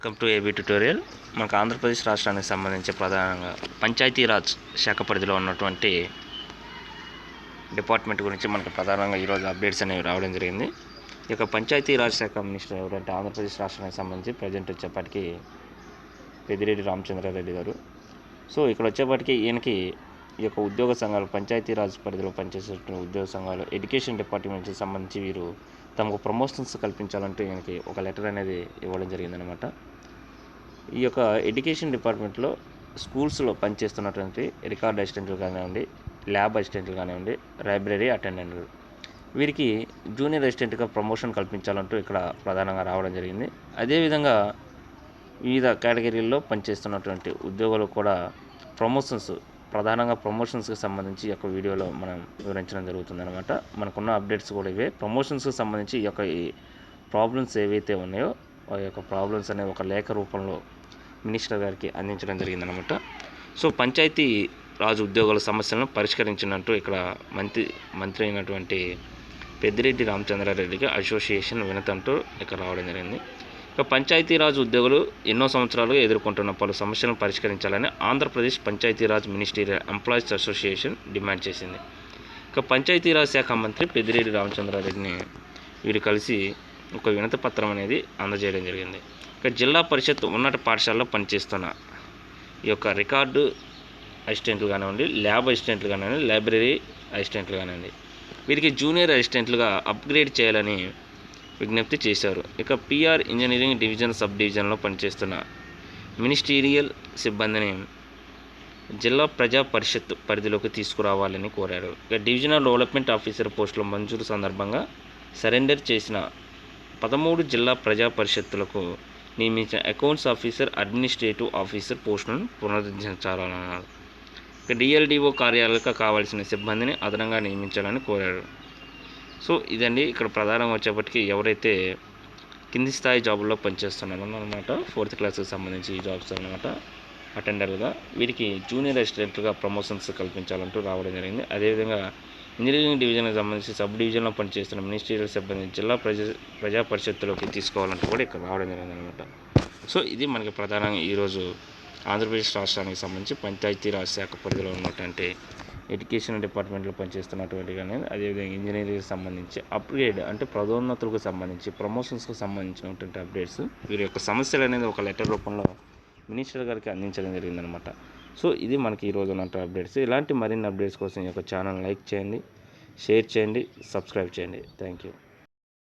Welcome to AB tutorial. మనకు ఆంధ్రప్రదేశ్ రాష్ట్రానికి సంబంధించి ప్రధానంగా పంచాయతీరాజ్ శాఖ పరిధిలో ఉన్నటువంటి డిపార్ట్మెంట్ గురించి మనకు ప్రధానంగా ఈరోజు అప్డేట్స్ అనేవి రావడం జరిగింది. ఈ యొక్క పంచాయతీరాజ్ శాఖ మినిస్టర్ ఎవరంటే ఆంధ్రప్రదేశ్ రాష్ట్రానికి సంబంధించి ప్రజెంట్ వచ్చేప్పటికి పెద్దిరెడ్డి రామచంద్రారెడ్డి గారు. సో ఇక్కడ వచ్చేప్పటికి ఈయనకి ఈ యొక్క ఉద్యోగ సంఘాలు, పంచాయతీరాజ్ పరిధిలో పనిచేసేటువంటి ఉద్యోగ సంఘాలు, ఎడ్యుకేషన్ డిపార్ట్మెంట్కి సంబంధించి వీరు తమకు ప్రమోషన్స్ కల్పించాలంటూ ఈయనకి ఒక లెటర్ అనేది ఇవ్వడం జరిగిందనమాట. ఈ యొక్క ఎడ్యుకేషన్ డిపార్ట్మెంట్లో స్కూల్స్లో పనిచేస్తున్నటువంటి రికార్డ్ అసిస్టెంట్లు కానివ్వండి, ల్యాబ్ అసిస్టెంట్లు కానివ్వండి, లైబ్రరీ అటెండెంట్లు, వీరికి జూనియర్ అసిస్టెంట్గా ప్రమోషన్ కల్పించాలంటూ ఇక్కడ ప్రధానంగా రావడం జరిగింది. అదేవిధంగా వివిధ కేటగిరీల్లో పనిచేస్తున్నటువంటి ఉద్యోగులు కూడా ప్రధానంగా ప్రమోషన్స్కి సంబంధించి ఈ యొక్క వీడియోలో మనం వివరించడం జరుగుతుందన్నమాట. మనకున్న అప్డేట్స్ కూడా ఇవే. ప్రమోషన్స్కి సంబంధించి ఈ యొక్క ప్రాబ్లమ్స్ ఏవైతే ఉన్నాయో ఆ యొక్క ప్రాబ్లమ్స్ అనే ఒక లేఖ రూపంలో మినిస్టర్ గారికి అందించడం జరిగిందనమాట. సో పంచాయతీ రాజు ఉద్యోగుల సమస్యలను పరిష్కరించినట్టు ఇక్కడ మంత్రి అయినటువంటి పెద్దిరెడ్డి రామచంద్రారెడ్డికి అసోసియేషన్ వినతంటూ ఇక్కడ రావడం జరిగింది. ఇక పంచాయతీరాజ్ ఉద్యోగులు ఎన్నో సంవత్సరాలుగా ఎదుర్కొంటున్న పలు సమస్యలను పరిష్కరించాలని Andhra Pradesh Panchayati Raj ministerial employees association demand చేసింది. ఇక పంచాయతీరాజ్ శాఖ మంత్రి పెద్దిరెడ్డి రామచంద్రారెడ్డిని వీరు కలిసి ఒక వినతి పత్రం అనేది అందజేయడం జరిగింది. ఇక జిల్లా పరిషత్ ఉన్నత పాఠశాలలో పనిచేస్తున్న ఈ యొక్క రికార్డు అసిస్టెంట్లు కానివ్వండి, ల్యాబ్ అసిస్టెంట్లు కానివ్వండి, లైబ్రరీ అసిస్టెంట్లు కానివ్వండి, వీరికి జూనియర్ అసిస్టెంట్లుగా అప్గ్రేడ్ చేయాలని విజ్ఞప్తి చేశారు. ఇక పిఆర్ ఇంజనీరింగ్ డివిజన్ సబ్ డివిజన్లో పనిచేస్తున్న మినిస్టీరియల్ సిబ్బందిని జిల్లా ప్రజా పరిషత్ పరిధిలోకి తీసుకురావాలని కోరారు. ఇక డివిజనల్ డెవలప్మెంట్ ఆఫీసర్ పోస్టుల మంజూరు సందర్భంగా సరెండర్ చేసిన 13 జిల్లా ప్రజా పరిషత్తులకు నియమించిన అకౌంట్స్ ఆఫీసర్, అడ్మినిస్ట్రేటివ్ ఆఫీసర్ పోస్టులను పునరుద్ధరించాలన్నారు. ఇక డిఎల్డిఓ కార్యాలయాలకు కావాల్సిన సిబ్బందిని అదనంగా నియమించాలని కోరారు. సో ఇదండి ఇక్కడ ప్రధానంగా వచ్చేప్పటికి ఎవరైతే కింది స్థాయి జాబుల్లో పనిచేస్తున్నారో అనమాట, 4th క్లాస్కి సంబంధించి ఈ జాబ్స్ అనమాట, అటెండర్గా వీరికి జూనియర్ అసిస్టెంట్గా ప్రమోషన్స్ కల్పించాలంటూ రావడం జరిగింది. అదేవిధంగా ఇంజనీరింగ్ డివిజన్కి సంబంధించి సబ్ డివిజన్లో పనిచేస్తున్న మినిస్టీరియల్ సిబ్బంది జిల్లా ప్రజా పరిషత్తులోకి తీసుకోవాలంటూ కూడా ఇక్కడ రావడం జరిగింది అనమాట. సో ఇది మనకి ప్రధానంగా ఈరోజు ఆంధ్రప్రదేశ్ రాష్ట్రానికి సంబంధించి పంచాయతీరాజ్ శాఖ పరిధిలో ఉన్నటువంటి ఎడ్యుకేషన్ డిపార్ట్మెంట్లో పనిచేస్తున్నటువంటి కానీ, అదేవిధంగా ఇంజనీరింగ్కి సంబంధించి అప్గ్రేడ్ అంటే పదోన్నతులకు సంబంధించి ప్రమోషన్స్కి సంబంధించినటువంటి అప్డేట్స్, వీరి యొక్క సమస్యలు అనేది ఒక లెటర్ రూపంలో మినిస్టర్ గారికి అందించడం జరిగిందనమాట. సో ఇది మనకి ఈరోజు ఉన్నటువంటి అప్డేట్స్. ఇలాంటి మరిన్ని అప్డేట్స్ కోసం ఈ యొక్క ఛానల్ లైక్ చేయండి, షేర్ చేయండి, సబ్స్క్రైబ్ చేయండి. Thank you.